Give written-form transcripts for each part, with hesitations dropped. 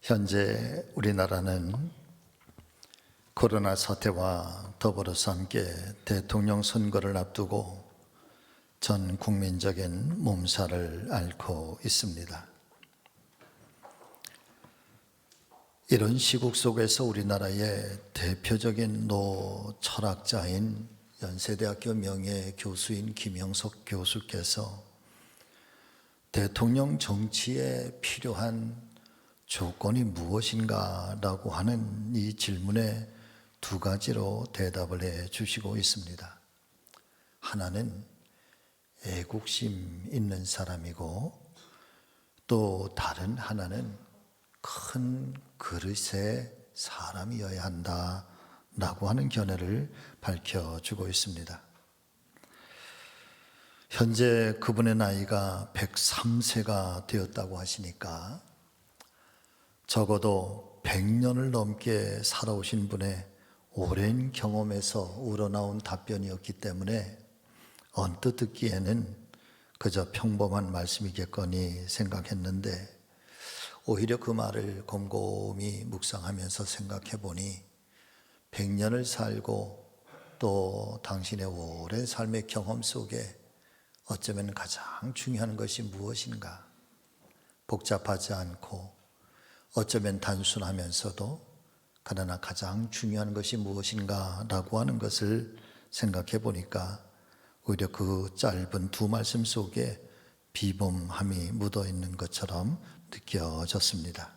현재 우리나라는 코로나 사태와 더불어서 함께 대통령 선거를 앞두고 전 국민적인 몸살을 앓고 있습니다. 이런 시국 속에서 우리나라의 대표적인 노철학자인 연세대학교 명예교수인 김영석 교수께서 대통령 정치에 필요한 조건이 무엇인가 라고 하는 이 질문에 두 가지로 대답을 해 주시고 있습니다. 하나는 애국심 있는 사람이고, 또 다른 하나는 큰 그릇의 사람이어야 한다 라고 하는 견해를 밝혀주고 있습니다. 현재 그분의 나이가 103세가 되었다고 하시니까 적어도 100년을 넘게 살아오신 분의 오랜 경험에서 우러나온 답변이었기 때문에 언뜻 듣기에는 그저 평범한 말씀이겠거니 생각했는데, 오히려 그 말을 곰곰이 묵상하면서 생각해 보니 100년을 살고 또 당신의 오랜 삶의 경험 속에 어쩌면 가장 중요한 것이 무엇인가, 복잡하지 않고 어쩌면 단순하면서도 그러나 가장 중요한 것이 무엇인가 라고 하는 것을 생각해 보니까 오히려 그 짧은 두 말씀 속에 비범함이 묻어 있는 것처럼 느껴졌습니다.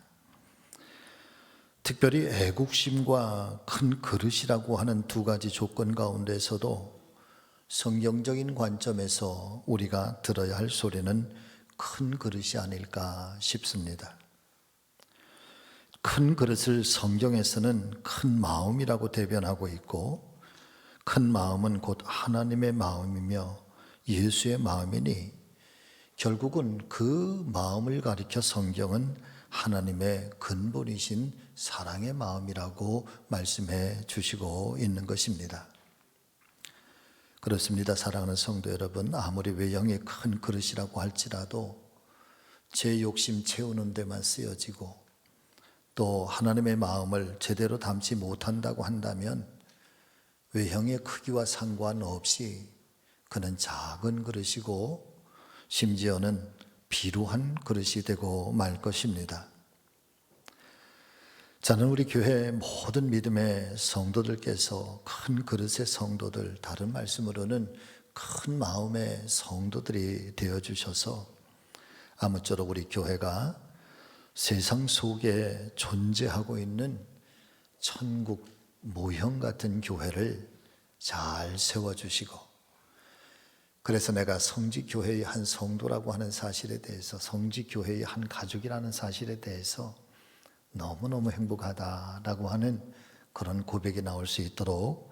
특별히 애국심과 큰 그릇이라고 하는 두 가지 조건 가운데서도 성경적인 관점에서 우리가 들어야 할 소리는 큰 그릇이 아닐까 싶습니다. 큰 그릇을 성경에서는 큰 마음이라고 대변하고 있고, 큰 마음은 곧 하나님의 마음이며 예수의 마음이니 결국은 그 마음을 가리켜 성경은 하나님의 근본이신 사랑의 마음이라고 말씀해 주시고 있는 것입니다. 그렇습니다. 사랑하는 성도 여러분, 아무리 외형이 큰 그릇이라고 할지라도 제 욕심 채우는 데만 쓰여지고 또 하나님의 마음을 제대로 담지 못한다고 한다면 외형의 크기와 상관없이 그는 작은 그릇이고 심지어는 비루한 그릇이 되고 말 것입니다. 저는 우리 교회 모든 믿음의 성도들께서 큰 그릇의 성도들, 다른 말씀으로는 큰 마음의 성도들이 되어주셔서 아무쪼록 우리 교회가 세상 속에 존재하고 있는 천국 모형 같은 교회를 잘 세워주시고, 그래서 내가 성지교회의 한 성도라고 하는 사실에 대해서, 성지교회의 한 가족이라는 사실에 대해서 너무너무 행복하다라고 하는 그런 고백이 나올 수 있도록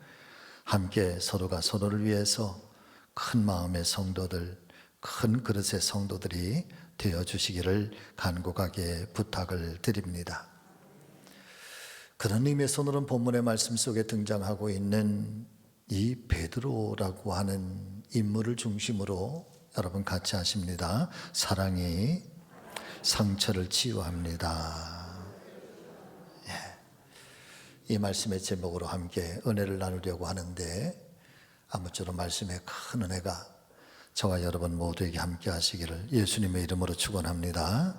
함께 서로가 서로를 위해서 큰 마음의 성도들, 큰 그릇의 성도들이 되어주시기를 간곡하게 부탁을 드립니다. 그런 의미에서 오늘은 본문의 말씀 속에 등장하고 있는 이 베드로라고 하는 인물을 중심으로 여러분 같이 하십니다. 사랑이 상처를 치유합니다. 이 말씀의 제목으로 함께 은혜를 나누려고 하는데, 아무쪼록 말씀의 큰 은혜가 저와 여러분 모두에게 함께 하시기를 예수님의 이름으로 축원합니다.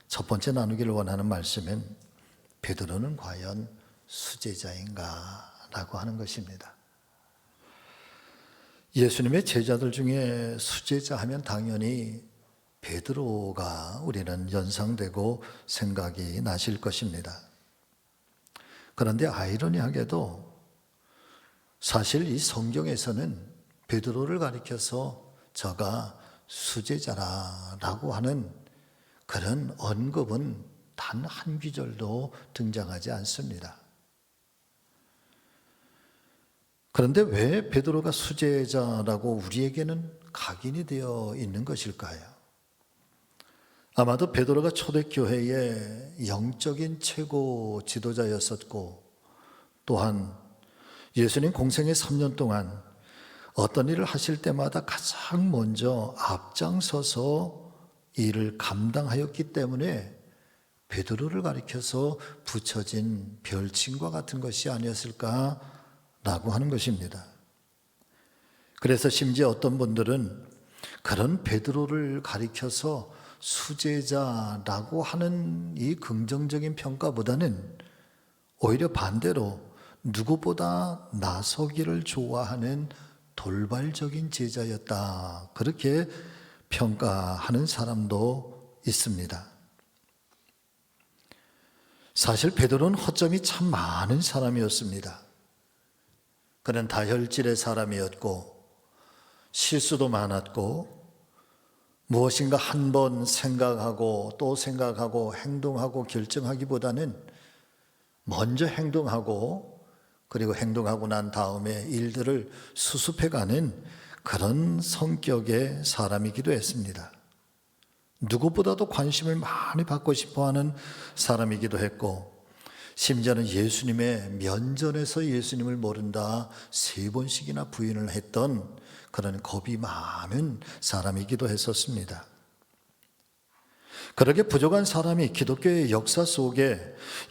첫 번째 나누기를 원하는 말씀은 베드로는 과연 수제자인가 라고 하는 것입니다. 예수님의 제자들 중에 수제자 하면 당연히 베드로가 우리는 연상되고 생각이 나실 것입니다. 그런데 아이러니하게도 사실 이 성경에서는 베드로를 가리켜서 저가 수제자라고 하는 그런 언급은 단 한 구절도 등장하지 않습니다. 그런데 왜 베드로가 수제자라고 우리에게는 각인이 되어 있는 것일까요? 아마도 베드로가 초대교회의 영적인 최고 지도자였었고, 또한 예수님 공생의 3년 동안 어떤 일을 하실 때마다 가장 먼저 앞장서서 일을 감당하였기 때문에 베드로를 가리켜서 붙여진 별칭과 같은 것이 아니었을까라고 하는 것입니다. 그래서 심지어 어떤 분들은 그런 베드로를 가리켜서 수제자라고 하는 이 긍정적인 평가보다는 오히려 반대로 누구보다 나서기를 좋아하는 돌발적인 제자였다, 그렇게 평가하는 사람도 있습니다. 사실 베드로는 허점이 참 많은 사람이었습니다. 그는 다혈질의 사람이었고 실수도 많았고 무엇인가 한 번 생각하고 또 생각하고 행동하고 결정하기보다는 먼저 행동하고 그리고 행동하고 난 다음에 일들을 수습해가는 그런 성격의 사람이기도 했습니다. 누구보다도 관심을 많이 받고 싶어하는 사람이기도 했고 심지어는 예수님의 면전에서 예수님을 모른다 3번씩이나 부인을 했던 그런 겁이 많은 사람이기도 했었습니다. 그렇게 부족한 사람이 기독교의 역사 속에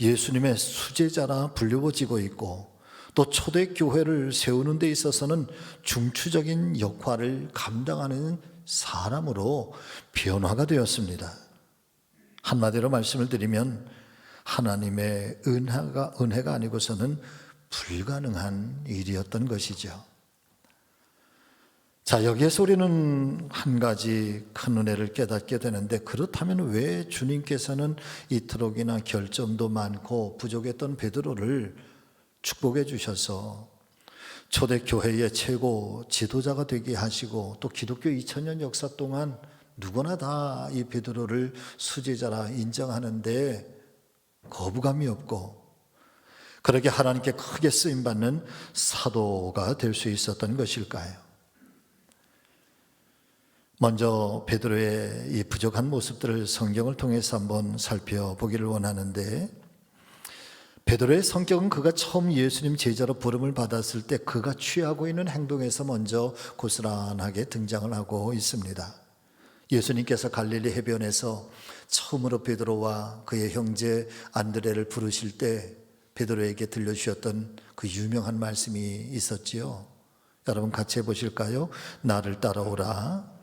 예수님의 수제자라 불리워지고 있고 또 초대교회를 세우는 데 있어서는 중추적인 역할을 감당하는 사람으로 변화가 되었습니다. 한마디로 말씀을 드리면 하나님의 은혜가 아니고서는 불가능한 일이었던 것이죠. 자, 여기에서 우리는 한 가지 큰 은혜를 깨닫게 되는데, 그렇다면 왜 주님께서는 이토록이나 결점도 많고 부족했던 베드로를 축복해 주셔서 초대교회의 최고 지도자가 되게 하시고 또 기독교 2000년 역사 동안 누구나 다 이 베드로를 수제자라 인정하는데 거부감이 없고 그렇게 하나님께 크게 쓰임받는 사도가 될 수 있었던 것일까요? 먼저 베드로의 이 부족한 모습들을 성경을 통해서 한번 살펴보기를 원하는데, 베드로의 성격은 그가 처음 예수님 제자로 부름을 받았을 때 그가 취하고 있는 행동에서 먼저 고스란하게 등장을 하고 있습니다. 예수님께서 갈릴리 해변에서 처음으로 베드로와 그의 형제 안드레를 부르실 때 베드로에게 들려주셨던 그 유명한 말씀이 있었지요. 여러분 같이 해보실까요? 나를 따라오라.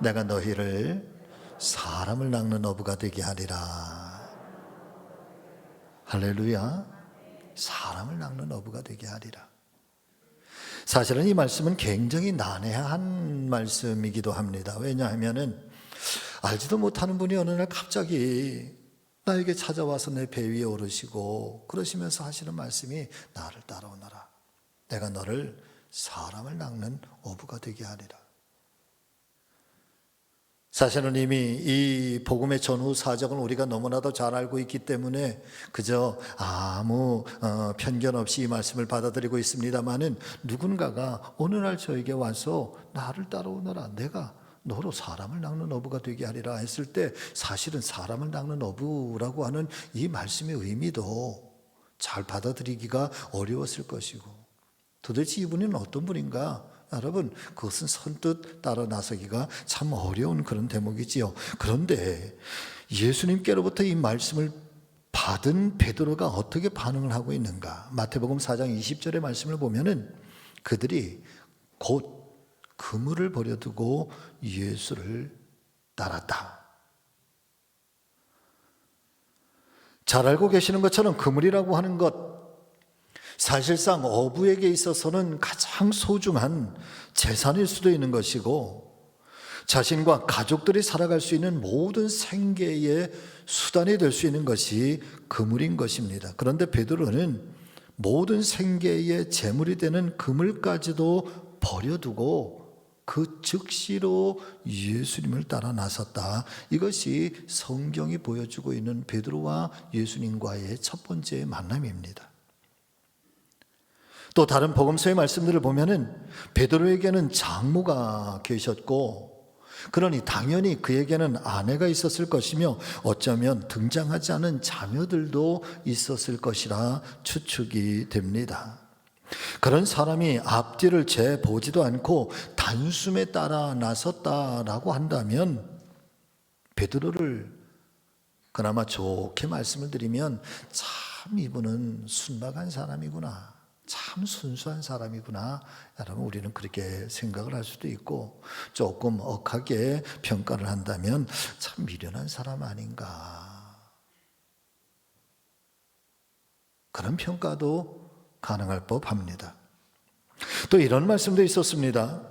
내가 너희를 사람을 낚는 어부가 되게 하리라. 할렐루야. 사람을 낚는 어부가 되게 하리라. 사실은 이 말씀은 굉장히 난해한 말씀이기도 합니다. 왜냐하면 알지도 못하는 분이 어느 날 갑자기 나에게 찾아와서 내 배 위에 오르시고 그러시면서 하시는 말씀이 나를 따라오너라. 내가 너를 사람을 낚는 어부가 되게 하리라. 사실은 이미 이 복음의 전후 사정을 우리가 너무나도 잘 알고 있기 때문에 그저 아무 편견 없이 이 말씀을 받아들이고 있습니다마는, 누군가가 어느 날 저에게 와서 나를 따라오너라, 내가 너로 사람을 낚는 어부가 되게 하리라 했을 때 사실은 사람을 낚는 어부라고 하는 이 말씀의 의미도 잘 받아들이기가 어려웠을 것이고, 도대체 이분은 어떤 분인가? 여러분, 그것은 선뜻 따라 나서기가 참 어려운 그런 대목이지요. 그런데 예수님께로부터 이 말씀을 받은 베드로가 어떻게 반응을 하고 있는가? 마태복음 4장 20절의 말씀을 보면은 그들이 곧 그물을 버려두고 예수를 따랐다. 잘 알고 계시는 것처럼 그물이라고 하는 것, 사실상 어부에게 있어서는 가장 소중한 재산일 수도 있는 것이고 자신과 가족들이 살아갈 수 있는 모든 생계의 수단이 될 수 있는 것이 그물인 것입니다. 그런데 베드로는 모든 생계의 재물이 되는 그물까지도 버려두고 그 즉시로 예수님을 따라 나섰다. 이것이 성경이 보여주고 있는 베드로와 예수님과의 첫 번째 만남입니다. 또 다른 복음서의 말씀들을 보면은 베드로에게는 장모가 계셨고, 그러니 당연히 그에게는 아내가 있었을 것이며 어쩌면 등장하지 않은 자녀들도 있었을 것이라 추측이 됩니다. 그런 사람이 앞뒤를 재보지도 않고 단숨에 따라 나섰다라고 한다면 베드로를 그나마 좋게 말씀을 드리면 참 이분은 순박한 사람이구나, 참 순수한 사람이구나, 여러분 우리는 그렇게 생각을 할 수도 있고, 조금 억하게 평가를 한다면 참 미련한 사람 아닌가, 그런 평가도 가능할 법합니다. 또 이런 말씀도 있었습니다.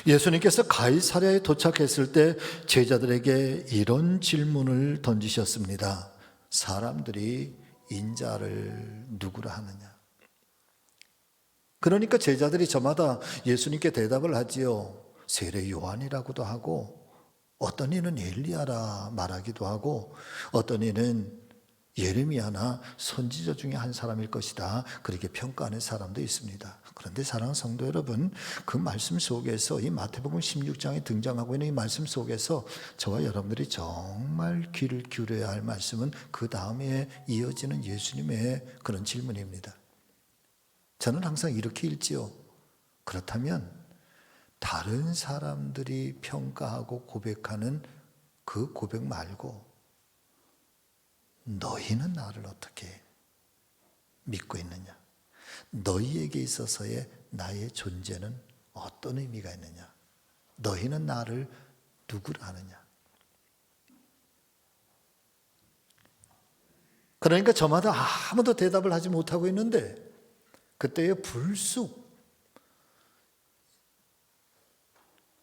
예수님께서 가이사랴에 도착했을 때 제자들에게 이런 질문을 던지셨습니다. 사람들이 인자를 누구라 하느냐? 그러니까 제자들이 저마다 예수님께 대답을 하지요. 세례 요한이라고도 하고, 어떤 이는 엘리야라 말하기도 하고, 어떤 이는 예레미야나 선지자 중에 한 사람일 것이다, 그렇게 평가하는 사람도 있습니다. 그런데 사랑하는 성도 여러분, 그 말씀 속에서, 이 마태복음 16장에 등장하고 있는 이 말씀 속에서 저와 여러분들이 정말 귀를 기울여야 할 말씀은 그 다음에 이어지는 예수님의 그런 질문입니다. 저는 항상 이렇게 읽지요. 그렇다면 다른 사람들이 평가하고 고백하는 그 고백 말고 너희는 나를 어떻게 믿고 있느냐? 너희에게 있어서의 나의 존재는 어떤 의미가 있느냐? 너희는 나를 누구라 하느냐? 그러니까 저마다 아무도 대답을 하지 못하고 있는데, 그때에 불쑥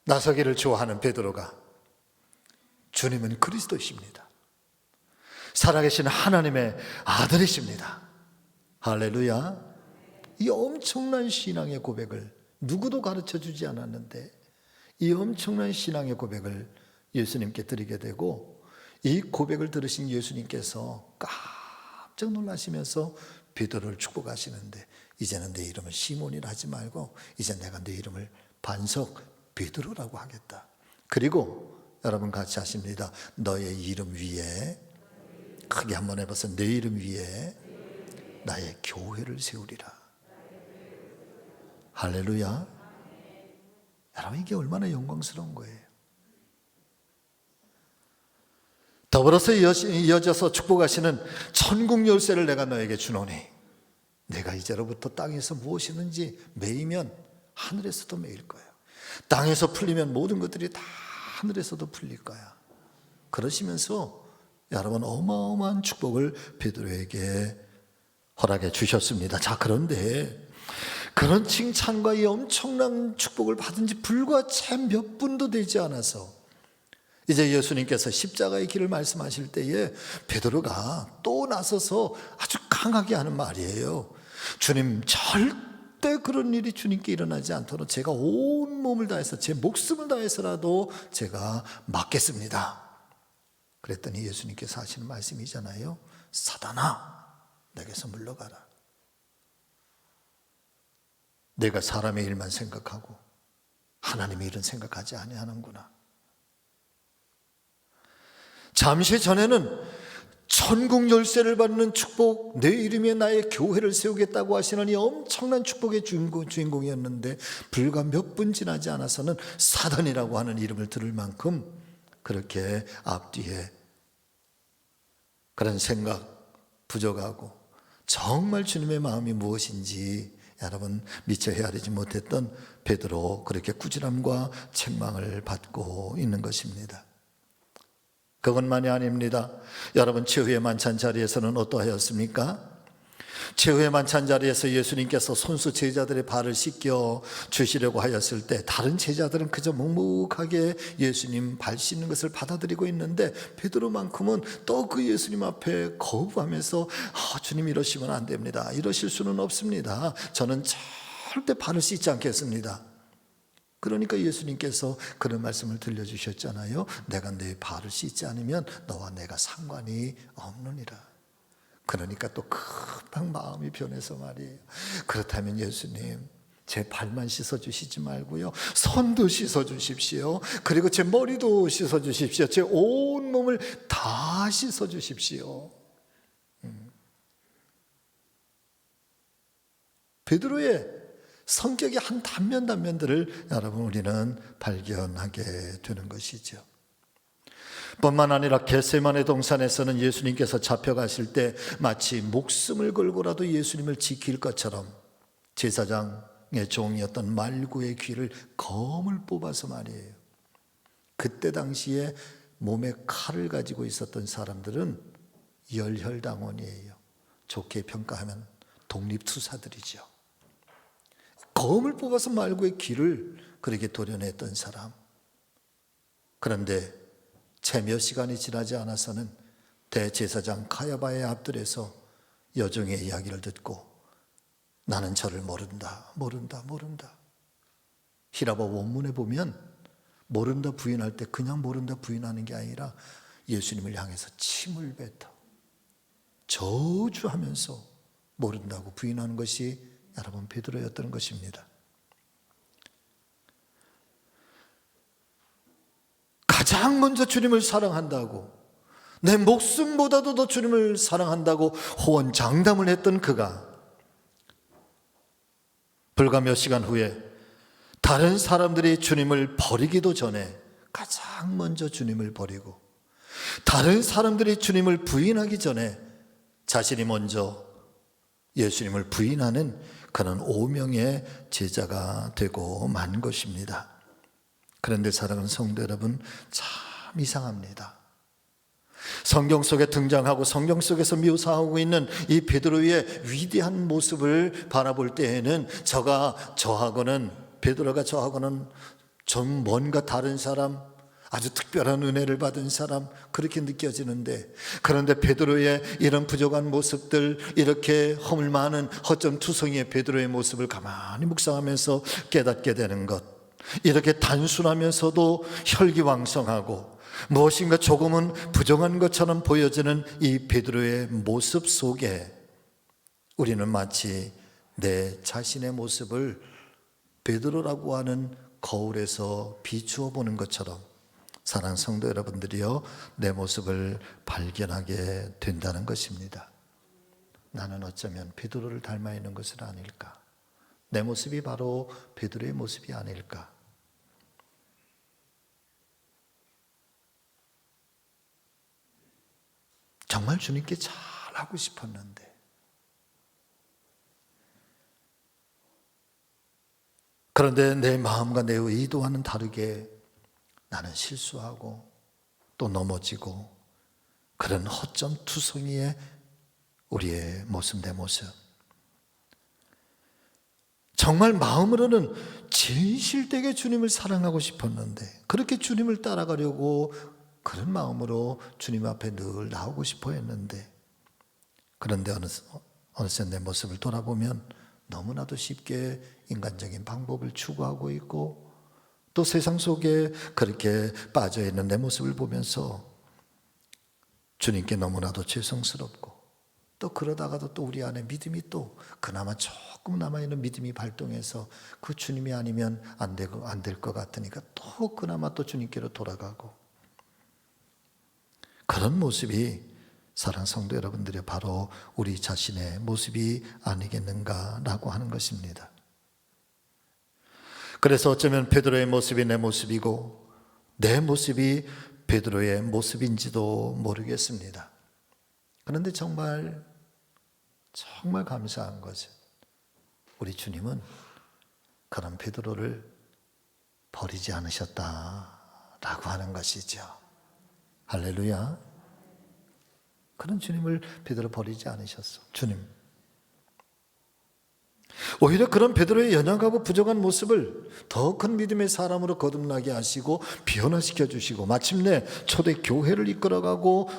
나서기를 좋아하는 베드로가 주님은 그리스도이십니다, 살아계신 하나님의 아들이십니다, 할렐루야. 이 엄청난 신앙의 고백을 누구도 가르쳐주지 않았는데, 이 엄청난 신앙의 고백을 예수님께 드리게 되고, 이 고백을 들으신 예수님께서 깜짝 놀라시면서 베드로를 축복하시는데, 이제는 내 이름을 시몬이라 하지 말고 이제 내가 내 이름을 반석 베드로라고 하겠다. 그리고 여러분 같이 하십니다. 너의 이름 위에, 크게 한번 해봐서, 내 이름 위에 나의 교회를 세우리라. 할렐루야. 여러분 이게 얼마나 영광스러운 거예요. 더불어서 이어져서 축복하시는 천국 열쇠를 내가 너에게 주노니 내가 이제로부터 땅에서 무엇이든지 매이면 하늘에서도 매일 거야. 땅에서 풀리면 모든 것들이 다 하늘에서도 풀릴 거야. 그러시면서 여러분 어마어마한 축복을 베드로에게 허락해 주셨습니다. 자, 그런데 그런 칭찬과 이 엄청난 축복을 받은 지 불과 채 몇 분도 되지 않아서 이제 예수님께서 십자가의 길을 말씀하실 때에 베드로가 또 나서서 아주 강하게 하는 말이에요. 주님, 절대 그런 일이 주님께 일어나지 않도록 제가 온 몸을 다해서 제 목숨을 다해서라도 제가 막겠습니다. 그랬더니 예수님께서 하시는 말씀이잖아요. 사단아, 내게서 물러가라. 내가 사람의 일만 생각하고 하나님의 일은 생각하지 아니하는구나. 잠시 전에는 천국 열쇠를 받는 축복, 내 이름에 나의 교회를 세우겠다고 하시는 이 엄청난 축복의 주인공이었는데 불과 몇 분 지나지 않아서는 사단이라고 하는 이름을 들을 만큼 그렇게 앞뒤에 그런 생각 부족하고 정말 주님의 마음이 무엇인지 여러분 미처 헤아리지 못했던 베드로, 그렇게 꾸지람과 책망을 받고 있는 것입니다. 그것만이 아닙니다. 여러분, 최후의 만찬 자리에서는 어떠하였습니까? 최후의 만찬 자리에서 예수님께서 손수 제자들의 발을 씻겨 주시려고 하였을 때 다른 제자들은 그저 묵묵하게 예수님 발 씻는 것을 받아들이고 있는데 베드로만큼은 또 그 예수님 앞에 거부하면서 주님 이러시면 안 됩니다. 이러실 수는 없습니다. 저는 절대 발을 씻지 않겠습니다. 그러니까 예수님께서 그런 말씀을 들려주셨잖아요. 내가 내 발을 씻지 않으면 너와 내가 상관이 없느니라. 그러니까 또 금방 마음이 변해서 말이에요. 그렇다면 예수님, 제 발만 씻어주시지 말고요, 손도 씻어주십시오. 그리고 제 머리도 씻어주십시오. 제 온 몸을 다 씻어주십시오. 베드로의 성격의 한 단면들을 여러분 우리는 발견하게 되는 것이죠. 뿐만 아니라 겟세마네 동산에서는 예수님께서 잡혀가실 때 마치 목숨을 걸고라도 예수님을 지킬 것처럼 제사장의 종이었던 말구의 귀를 검을 뽑아서 말이에요. 그때 당시에 몸에 칼을 가지고 있었던 사람들은 열혈당원이에요. 좋게 평가하면 독립투사들이죠. 검을 뽑아서 말구의 귀를 그렇게 도려냈던 사람. 그런데 채 몇 시간이 지나지 않아서는 대제사장 가야바의 앞들에서 여종의 이야기를 듣고 나는 저를 모른다. 히라보 원문에 보면 모른다 부인할 때 그냥 모른다 부인하는 게 아니라 예수님을 향해서 침을 뱉어 저주하면서 모른다고 부인하는 것이 여러분 베드로였던 것입니다. 가장 먼저 주님을 사랑한다고, 내 목숨보다도 더 주님을 사랑한다고 호언장담을 했던 그가 불과 몇 시간 후에 다른 사람들이 주님을 버리기도 전에 가장 먼저 주님을 버리고 다른 사람들이 주님을 부인하기 전에 자신이 먼저 예수님을 부인하는 그런 오명의 제자가 되고 만 것입니다. 그런데 사랑하는 성도 여러분, 참 이상합니다. 성경 속에 등장하고 성경 속에서 묘사하고 있는 이 베드로의 위대한 모습을 바라볼 때에는 베드로가 저하고는 좀 뭔가 다른 사람, 아주 특별한 은혜를 받은 사람, 그렇게 느껴지는데, 그런데 베드로의 이런 부족한 모습들, 이렇게 허물 많은 허점투성이의 베드로의 모습을 가만히 묵상하면서 깨닫게 되는 것, 이렇게 단순하면서도 혈기왕성하고 무엇인가 조금은 부정한 것처럼 보여지는 이 베드로의 모습 속에 우리는 마치 내 자신의 모습을 베드로라고 하는 거울에서 비추어 보는 것처럼 사랑하는 성도 여러분들이요, 내 모습을 발견하게 된다는 것입니다. 나는 어쩌면 베드로를 닮아 있는 것은 아닐까? 내 모습이 바로 베드로의 모습이 아닐까? 정말 주님께 잘하고 싶었는데, 그런데 내 마음과 내 의도와는 다르게 나는 실수하고 또 넘어지고, 그런 허점투성이의 우리의 모습, 내 모습. 정말 마음으로는 진실되게 주님을 사랑하고 싶었는데, 그렇게 주님을 따라가려고 그런 마음으로 주님 앞에 늘 나오고 싶어 했는데, 그런데 어느새 내 모습을 돌아보면 너무나도 쉽게 인간적인 방법을 추구하고 있고, 또 세상 속에 그렇게 빠져있는 내 모습을 보면서 주님께 너무나도 죄송스럽고, 또 그러다가도 또 우리 안에 믿음이 또 그나마 조금 남아있는 믿음이 발동해서 그 주님이 아니면 안 될 것 같으니까 또 그나마 또 주님께로 돌아가고, 그런 모습이 사랑하는 성도 여러분들이 바로 우리 자신의 모습이 아니겠는가라고 하는 것입니다. 그래서 어쩌면 베드로의 모습이 내 모습이고 내 모습이 베드로의 모습인지도 모르겠습니다. 그런데 정말 감사한 것은 우리 주님은 그런 베드로를 버리지 않으셨다라고 하는 것이죠. 할렐루야. 그런 주님을 베드로 버리지 않으셨어. 주님. 오히려 그런 베드로의 연약하고 부족한 모습을 더 큰 믿음의 사람으로 거듭나게 하시고 변화시켜 주시고, 마침내 초대 교회를 이끌어가고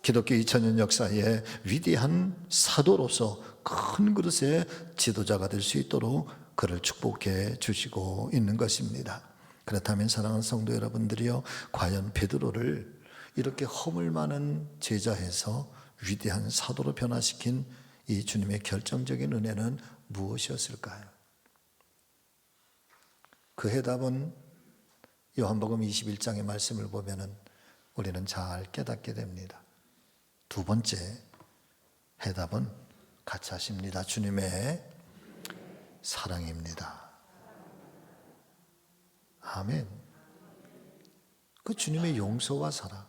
기독교 2000년 역사의 위대한 사도로서 큰 그릇의 지도자가 될 수 있도록 그를 축복해 주시고 있는 것입니다. 그렇다면 사랑하는 성도 여러분들이요, 과연 베드로를 이렇게 허물 많은 제자에서 위대한 사도로 변화시킨 이 주님의 결정적인 은혜는 무엇이었을까요? 그 해답은 요한복음 21장의 말씀을 보면 우리는 잘 깨닫게 됩니다. 두 번째 해답은 같이 하십니다. 주님의 사랑입니다. 아멘. 그 주님의 용서와 사랑,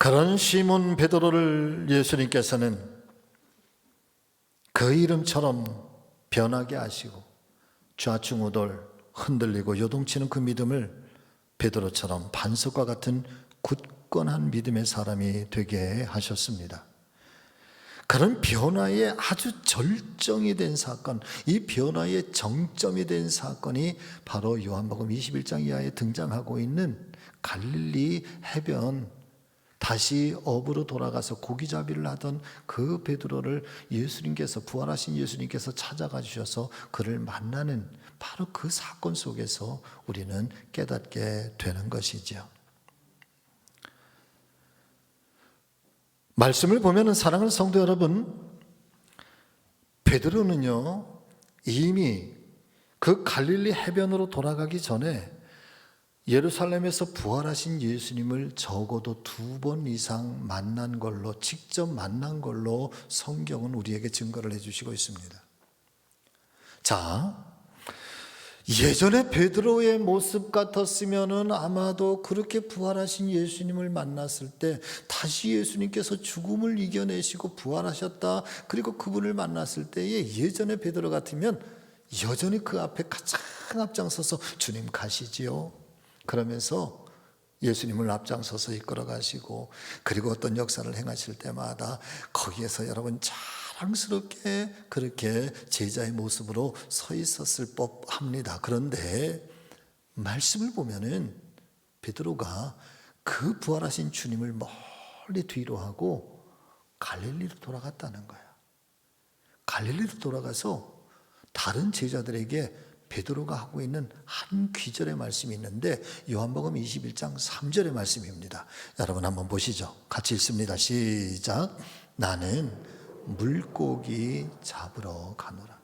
그런 시몬 베드로를 예수님께서는 그 이름처럼 변하게 하시고 좌충우돌 흔들리고 요동치는 그 믿음을 베드로처럼 반석과 같은 굳건한 믿음의 사람이 되게 하셨습니다. 그런 변화의 아주 절정이 된 사건, 이 변화의 정점이 된 사건이 바로 요한복음 21장 이하에 등장하고 있는 갈릴리 해변, 다시 업으로 돌아가서 고기잡이를 하던 그 베드로를 예수님께서, 부활하신 예수님께서 찾아가 주셔서 그를 만나는 바로 그 사건 속에서 우리는 깨닫게 되는 것이죠. 말씀을 보면 사랑하는 성도 여러분, 베드로는요 이미 그 갈릴리 해변으로 돌아가기 전에 예루살렘에서 부활하신 예수님을 적어도 2번 이상 만난 걸로, 직접 만난 걸로 성경은 우리에게 증거를 해주시고 있습니다. 자, 예전에 베드로의 모습 같았으면은 아마도 그렇게 부활하신 예수님을 만났을 때 다시 예수님께서 죽음을 이겨내시고 부활하셨다, 그리고 그분을 만났을 때에 예전에 베드로 같으면 여전히 그 앞에 가장 앞장서서 주님 가시지요, 그러면서 예수님을 앞장서서 이끌어 가시고, 그리고 어떤 역사를 행하실 때마다 거기에서 여러분 자랑스럽게 그렇게 제자의 모습으로 서 있었을 법합니다. 그런데 말씀을 보면은 베드로가 그 부활하신 주님을 멀리 뒤로 하고 갈릴리로 돌아갔다는 거야. 갈릴리로 돌아가서 다른 제자들에게 베드로가 하고 있는 한 귀절의 말씀이 있는데 요한복음 21장 3절의 말씀입니다. 여러분 한번 보시죠. 같이 읽습니다. 시작. 나는 물고기 잡으러 가노라.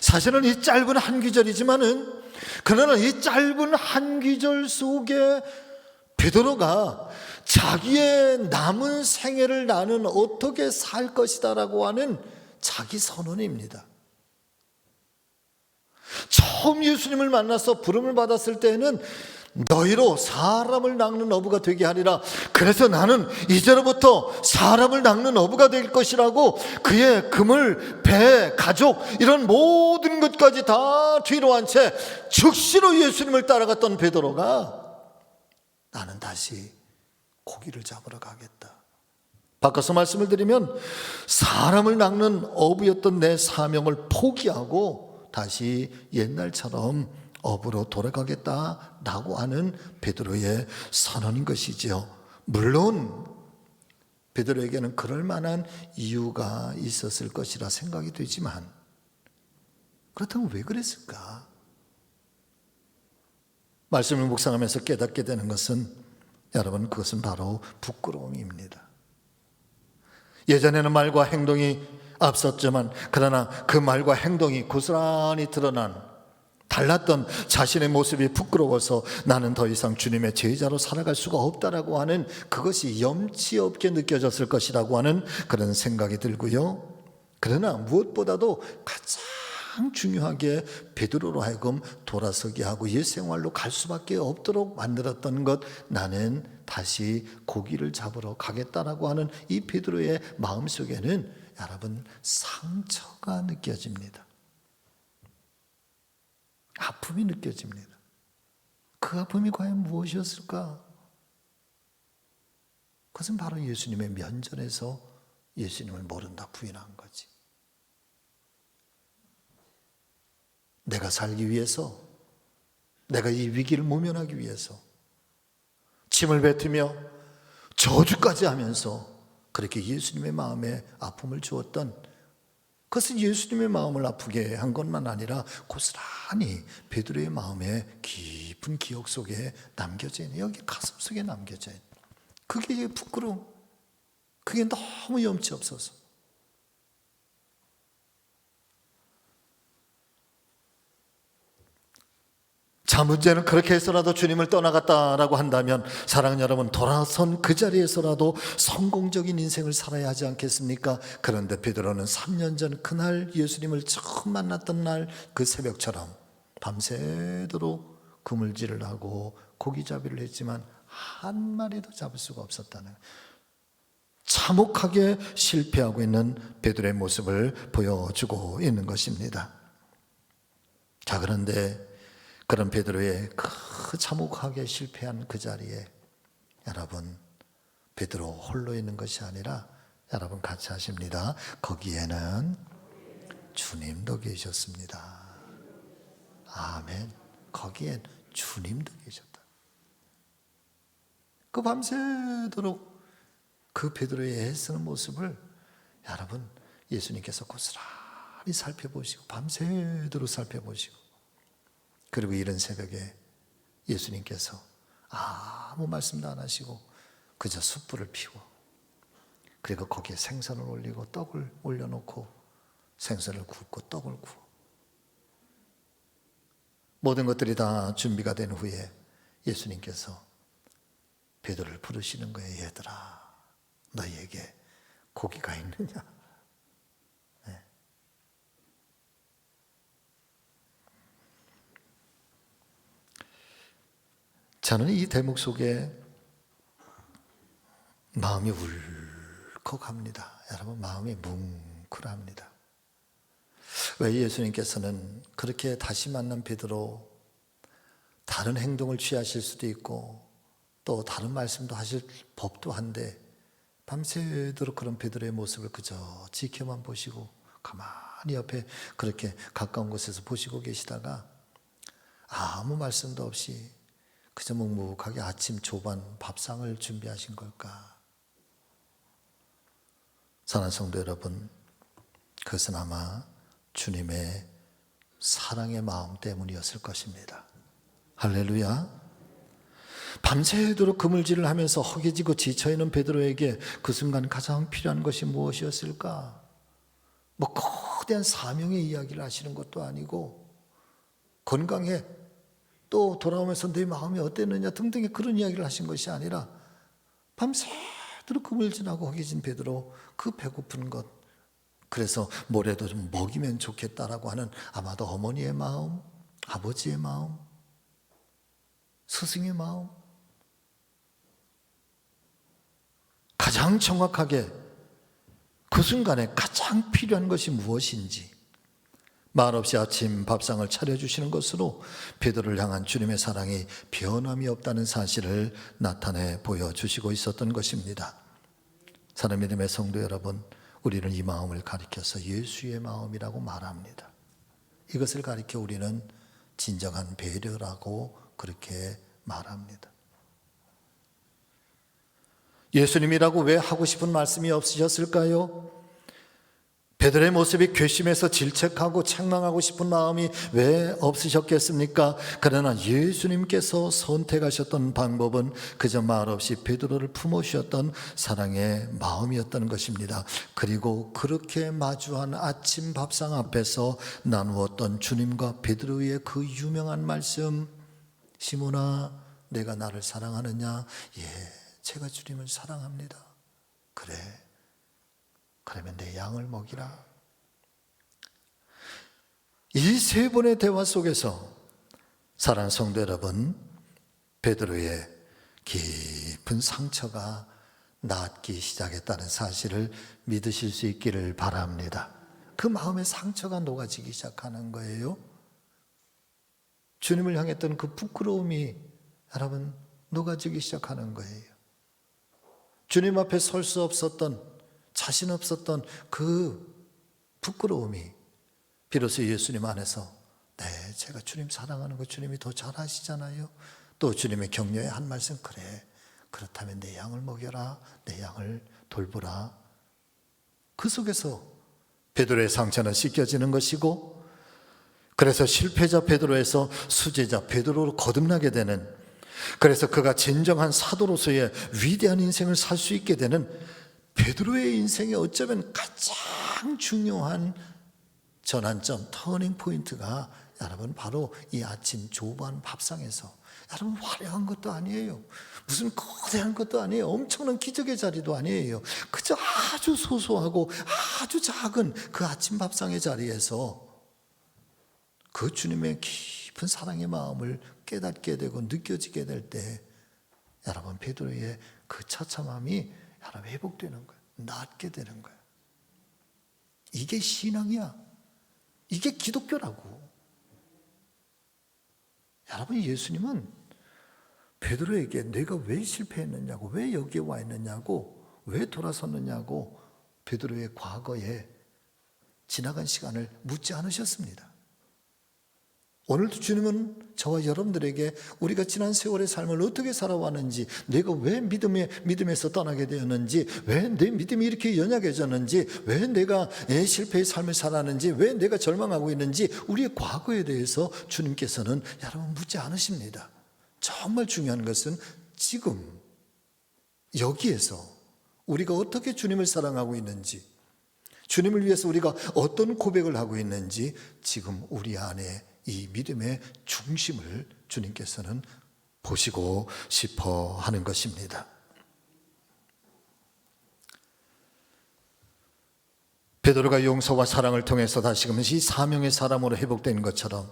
사실은 이 짧은 한 귀절이지만은, 그러나 이 짧은 한 귀절 속에 베드로가 자기의 남은 생애를 나는 어떻게 살 것이다라고 하는 자기 선언입니다. 처음 예수님을 만나서 부름을 받았을 때에는 너희로 사람을 낚는 어부가 되게 하리라. 그래서 나는 이제로부터 사람을 낚는 어부가 될 것이라고 그의 그물, 배, 가족 이런 모든 것까지 다 뒤로 한 채 즉시로 예수님을 따라갔던 베드로가 나는 다시 고기를 잡으러 가겠다. 바꿔서 말씀을 드리면 사람을 낚는 어부였던 내 사명을 포기하고 다시 옛날처럼 업으로 돌아가겠다라고 하는 베드로의 선언인 것이지요. 물론 베드로에게는 그럴 만한 이유가 있었을 것이라 생각이 되지만, 그렇다면 왜 그랬을까? 말씀을 묵상하면서 깨닫게 되는 것은, 여러분, 그것은 바로 부끄러움입니다. 예전에는 말과 행동이 앞섰지만, 그러나 그 말과 행동이 고스란히 드러난, 달랐던 자신의 모습이 부끄러워서 나는 더 이상 주님의 제자로 살아갈 수가 없다라고 하는, 그것이 염치 없게 느껴졌을 것이라고 하는 그런 생각이 들고요. 그러나 무엇보다도 가장 중요하게 베드로로 하여금 돌아서게 하고 옛 생활로 갈 수밖에 없도록 만들었던 것, 나는 다시 고기를 잡으러 가겠다라고 하는 이 베드로의 마음속에는 여러분 상처가 느껴집니다. 아픔이 느껴집니다. 그 아픔이 과연 무엇이었을까? 그것은 바로 예수님의 면전에서 예수님을 모른다 부인한 거지. 내가 살기 위해서, 내가 이 위기를 모면하기 위해서 침을 뱉으며 저주까지 하면서 그렇게 예수님의 마음에 아픔을 주었던, 그것은 예수님의 마음을 아프게 한 것만 아니라 고스란히 베드로의 마음에 깊은 기억 속에 남겨져 있는, 여기 가슴 속에 남겨져 있는, 그게 부끄러움, 그게 너무 염치 없어서. 자, 문제는 그렇게 해서라도 주님을 떠나갔다라고 한다면, 사랑하는 여러분, 돌아선 그 자리에서라도 성공적인 인생을 살아야 하지 않겠습니까? 그런데 베드로는 3년 전 그날 예수님을 처음 만났던 날 그 새벽처럼 밤새도록 그물질을 하고 고기잡이를 했지만 한 마리도 잡을 수가 없었다는 거예요. 참혹하게 실패하고 있는 베드로의 모습을 보여주고 있는 것입니다. 자, 그런데 그런 베드로의 그 참혹하게 실패한 그 자리에 여러분, 베드로 홀로 있는 것이 아니라 여러분 같이 하십니다. 거기에는 주님도 계셨습니다. 아멘. 거기엔 주님도 계셨다. 그 밤새도록 그 베드로의 애쓰는 모습을 여러분 예수님께서 고스란히 살펴보시고 밤새도록 살펴보시고, 그리고 이른 새벽에 예수님께서 아무 말씀도 안 하시고 그저 숯불을 피워, 그리고 거기에 생선을 올리고 떡을 올려놓고 생선을 굽고 떡을 구워, 모든 것들이 다 준비가 된 후에 예수님께서 베드로를 부르시는 거예요. 얘들아, 너희에게 고기가 있느냐? 네. 저는 이 대목 속에 마음이 울컥합니다. 여러분, 마음이 뭉클합니다. 왜 예수님께서는 그렇게 다시 만난 베드로 다른 행동을 취하실 수도 있고 또 다른 말씀도 하실 법도 한데 밤새도록 그런 베드로의 모습을 그저 지켜만 보시고 가만히 옆에 그렇게 가까운 곳에서 보시고 계시다가 아무 말씀도 없이 그저 묵묵하게 아침 조반 밥상을 준비하신 걸까? 사랑하는 성도 여러분, 그것은 아마 주님의 사랑의 마음 때문이었을 것입니다. 할렐루야. 밤새도록 그물질을 하면서 허기지고 지쳐있는 베드로에게 그 순간 가장 필요한 것이 무엇이었을까? 뭐 거대한 사명의 이야기를 하시는 것도 아니고 건강해, 또 돌아오면서 내 마음이 어땠느냐 등등의 그런 이야기를 하신 것이 아니라 밤새도록 그물질하고 허기진 베드로 그 배고픈 것, 그래서 뭐라도 좀 먹이면 좋겠다라고 하는 아마도 어머니의 마음, 아버지의 마음, 스승의 마음, 가장 정확하게 그 순간에 가장 필요한 것이 무엇인지 말없이 아침 밥상을 차려주시는 것으로 베드로를 향한 주님의 사랑이 변함이 없다는 사실을 나타내 보여주시고 있었던 것입니다. 사랑하는 믿음의 성도 여러분, 우리는 이 마음을 가리켜서 예수의 마음이라고 말합니다. 이것을 가리켜 우리는 진정한 배려라고 그렇게 말합니다. 예수님이라고 왜 하고 싶은 말씀이 없으셨을까요? 베드로의 모습이 괘씸해서 질책하고 책망하고 싶은 마음이 왜 없으셨겠습니까? 그러나 예수님께서 선택하셨던 방법은 그저 말없이 베드로를 품으셨던 사랑의 마음이었던 것입니다. 그리고 그렇게 마주한 아침 밥상 앞에서 나누었던 주님과 베드로의 그 유명한 말씀, 시몬아, 내가 나를 사랑하느냐? 예, 제가 주님을 사랑합니다. 그래, 그러면 내 양을 먹이라. 이 세 번의 대화 속에서 사랑하는 성도 여러분, 베드로의 깊은 상처가 낫기 시작했다는 사실을 믿으실 수 있기를 바랍니다. 그 마음의 상처가 녹아지기 시작하는 거예요. 주님을 향했던 그 부끄러움이 여러분 녹아지기 시작하는 거예요. 주님 앞에 설 수 없었던, 자신 없었던 그 부끄러움이 비로소 예수님 안에서 네, 제가 주님 사랑하는 거 주님이 더 잘 아시잖아요. 또 주님의 격려의 한 말씀, 그래, 그렇다면 내 양을 먹여라, 내 양을 돌보라. 그 속에서 베드로의 상처는 씻겨지는 것이고, 그래서 실패자 베드로에서 수제자 베드로로 거듭나게 되는, 그래서 그가 진정한 사도로서의 위대한 인생을 살 수 있게 되는 베드로의 인생에 어쩌면 가장 중요한 전환점, 터닝 포인트가 여러분 바로 이 아침 조반 밥상에서, 여러분 화려한 것도 아니에요, 무슨 거대한 것도 아니에요, 엄청난 기적의 자리도 아니에요, 그저 아주 소소하고 아주 작은 그 아침 밥상의 자리에서 그 주님의 깊은 깊은 사랑의 마음을 깨닫게 되고 느껴지게 될 때 여러분 베드로의 그 처참함이 여러분 회복되는 거예요. 낫게 되는 거예요. 이게 신앙이야. 이게 기독교라고. 여러분 예수님은 베드로에게 내가 왜 실패했느냐고, 왜 여기에 와 있느냐고, 왜 돌아섰느냐고 베드로의 과거에 지나간 시간을 묻지 않으셨습니다. 오늘도 주님은 저와 여러분들에게 우리가 지난 세월의 삶을 어떻게 살아왔는지, 내가 왜 믿음에서 떠나게 되었는지, 왜 내 믿음이 이렇게 연약해졌는지, 왜 내가 실패의 삶을 살았는지, 왜 내가 절망하고 있는지 우리의 과거에 대해서 주님께서는 여러분 묻지 않으십니다. 정말 중요한 것은 지금 여기에서 우리가 어떻게 주님을 사랑하고 있는지, 주님을 위해서 우리가 어떤 고백을 하고 있는지 지금 우리 안에 이 믿음의 중심을 주님께서는 보시고 싶어 하는 것입니다. 베드로가 용서와 사랑을 통해서 다시금 이 사명의 사람으로 회복된 것처럼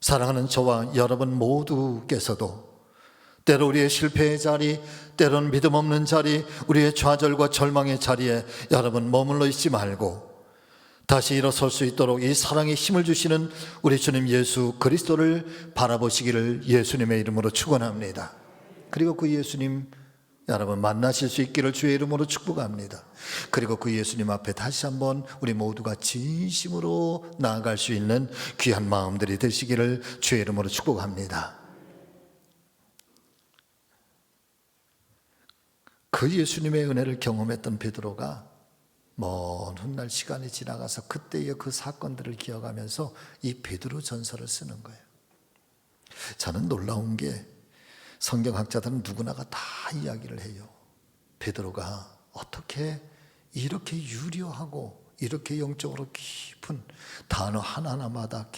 사랑하는 저와 여러분 모두께서도 때로 우리의 실패의 자리, 때로는 믿음 없는 자리, 우리의 좌절과 절망의 자리에 여러분 머물러 있지 말고 다시 일어설 수 있도록 이 사랑의 힘을 주시는 우리 주님 예수 그리스도를 바라보시기를 예수님의 이름으로 축원합니다. 그리고 그 예수님 여러분 만나실 수 있기를 주의 이름으로 축복합니다. 그리고 그 예수님 앞에 다시 한번 우리 모두가 진심으로 나아갈 수 있는 귀한 마음들이 되시기를 주의 이름으로 축복합니다. 그 예수님의 은혜를 경험했던 베드로가 먼 훗날 시간이 지나가서 그때의 그 사건들을 기억하면서 이 베드로 전서를 쓰는 거예요. 저는 놀라운 게 성경학자들은 누구나가 다 이야기를 해요. 베드로가 어떻게 이렇게 유려하고 이렇게 영적으로 깊은 단어 하나하나마다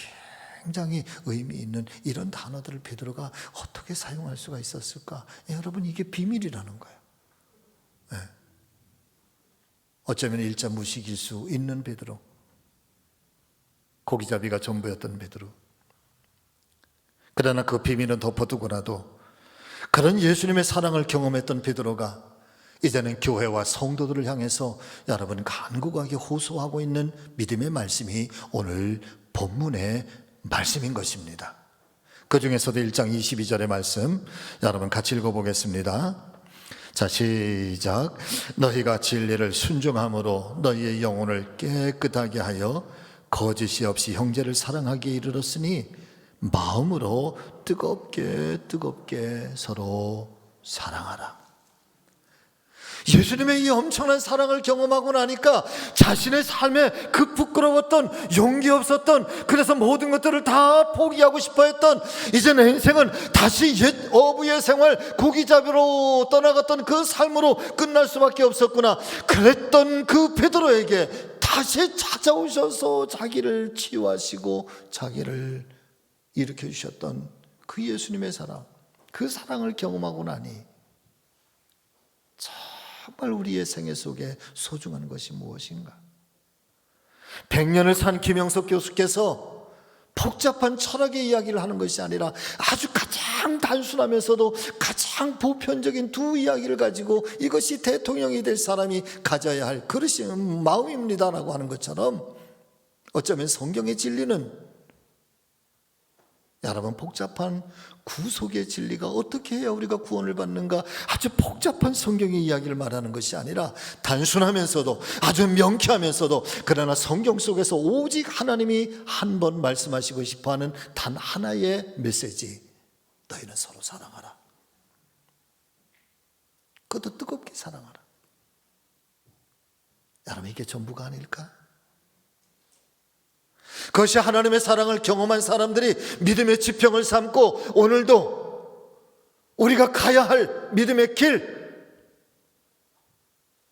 굉장히 의미 있는 이런 단어들을 베드로가 어떻게 사용할 수가 있었을까? 여러분 이게 비밀이라는 거예요. 네. 어쩌면 일자 무식일 수 있는 베드로, 고기잡이가 전부였던 베드로. 그러나 그 비밀은 덮어두고라도 그런 예수님의 사랑을 경험했던 베드로가 이제는 교회와 성도들을 향해서 여러분 간곡하게 호소하고 있는 믿음의 말씀이 오늘 본문의 말씀인 것입니다. 그 중에서도 1장 22절의 말씀 여러분 같이 읽어보겠습니다. 자, 시작. 너희가 진리를 순종함으로 너희의 영혼을 깨끗하게 하여 거짓이 없이 형제를 사랑하기에 이르렀으니 마음으로 뜨겁게 서로 사랑하라. 예수님의 이 엄청난 사랑을 경험하고 나니까 자신의 삶에 그 부끄러웠던, 용기 없었던, 그래서 모든 것들을 다 포기하고 싶어 했던 이제 내 인생은 다시 옛 어부의 생활, 고기잡이로 떠나갔던 그 삶으로 끝날 수밖에 없었구나. 그랬던 그 베드로에게 다시 찾아오셔서 자기를 치유하시고 자기를 일으켜 주셨던 그 예수님의 사랑, 그 사랑을 경험하고 나니 정말 우리의 생애 속에 소중한 것이 무엇인가? 100년을 산 김영석 교수께서 복잡한 철학의 이야기를 하는 것이 아니라 아주 가장 단순하면서도 가장 보편적인 두 이야기를 가지고 이것이 대통령이 될 사람이 가져야 할 그릇이 마음입니다라고 하는 것처럼 어쩌면 성경의 진리는 여러분 복잡한 구속의 진리가 어떻게 해야 우리가 구원을 받는가, 아주 복잡한 성경의 이야기를 말하는 것이 아니라 단순하면서도 아주 명쾌하면서도 그러나 성경 속에서 오직 하나님이 한 번 말씀하시고 싶어하는 단 하나의 메시지, 너희는 서로 사랑하라. 그것도 뜨겁게 사랑하라. 여러분 이게 전부가 아닐까? 그것이 하나님의 사랑을 경험한 사람들이 믿음의 지평을 삼고 오늘도 우리가 가야 할 믿음의 길,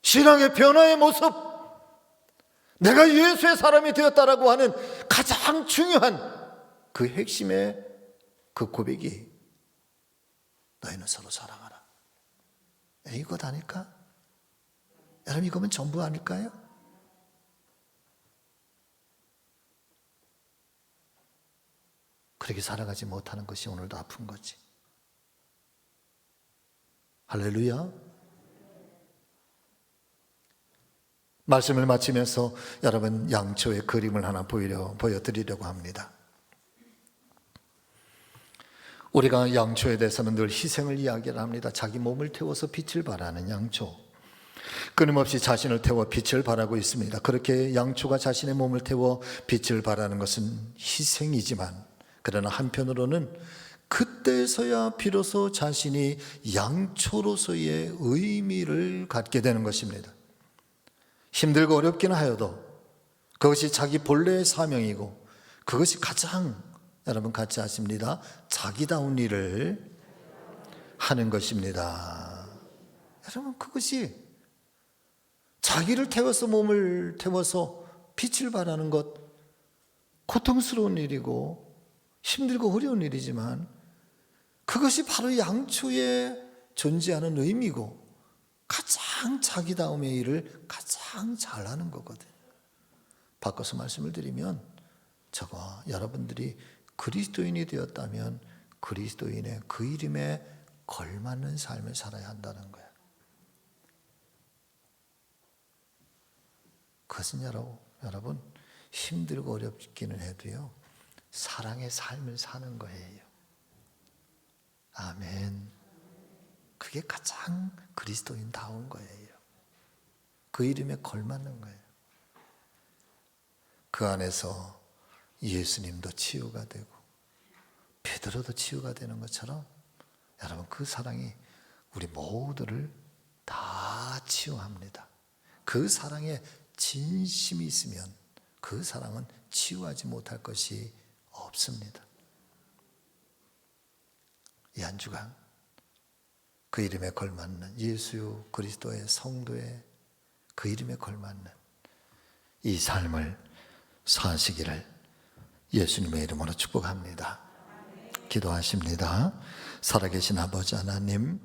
신앙의 변화의 모습, 내가 예수의 사람이 되었다라고 하는 가장 중요한 그 핵심의 그 고백이 너희는 서로 사랑하라. 이것 아닐까? 여러분 이거면 전부 아닐까요? 그렇게 살아가지 못하는 것이 오늘도 아픈 거지. 할렐루야. 말씀을 마치면서 여러분 양초의 그림을 하나 보여드리려고 합니다. 우리가 양초에 대해서는 늘 희생을 이야기를 합니다. 자기 몸을 태워서 빛을 발하는 양초, 끊임없이 자신을 태워 빛을 발하고 있습니다. 그렇게 양초가 자신의 몸을 태워 빛을 발하는 것은 희생이지만, 그러나 한편으로는 그때서야 비로소 자신이 양초로서의 의미를 갖게 되는 것입니다. 힘들고 어렵긴 하여도 그것이 자기 본래의 사명이고, 그것이 가장 여러분 같이 하십니다. 자기다운 일을 하는 것입니다. 여러분, 그것이 자기를 태워서 몸을 태워서 빛을 발하는 것, 고통스러운 일이고 힘들고 어려운 일이지만 그것이 바로 양초에 존재하는 의미고 가장 자기다움의 일을 가장 잘하는 거거든요. 바꿔서 말씀을 드리면, 저와 여러분들이 그리스도인이 되었다면 그리스도인의 그 이름에 걸맞는 삶을 살아야 한다는 거예요. 그것은 여러분 힘들고 어렵기는 해도요, 사랑의 삶을 사는 거예요. 아멘. 그게 가장 그리스도인다운 거예요. 그 이름에 걸맞는 거예요. 그 안에서 예수님도 치유가 되고 베드로도 치유가 되는 것처럼 여러분 그 사랑이 우리 모두를 다 치유합니다. 그 사랑에 진심이 있으면 그 사랑은 치유하지 못할 것이 없습니다. 이 한 주간 그 이름에 걸맞는 예수 그리스도의 성도의 그 이름에 걸맞는 이 삶을 사시기를 예수님의 이름으로 축복합니다. 기도하십니다. 살아계신 아버지 하나님,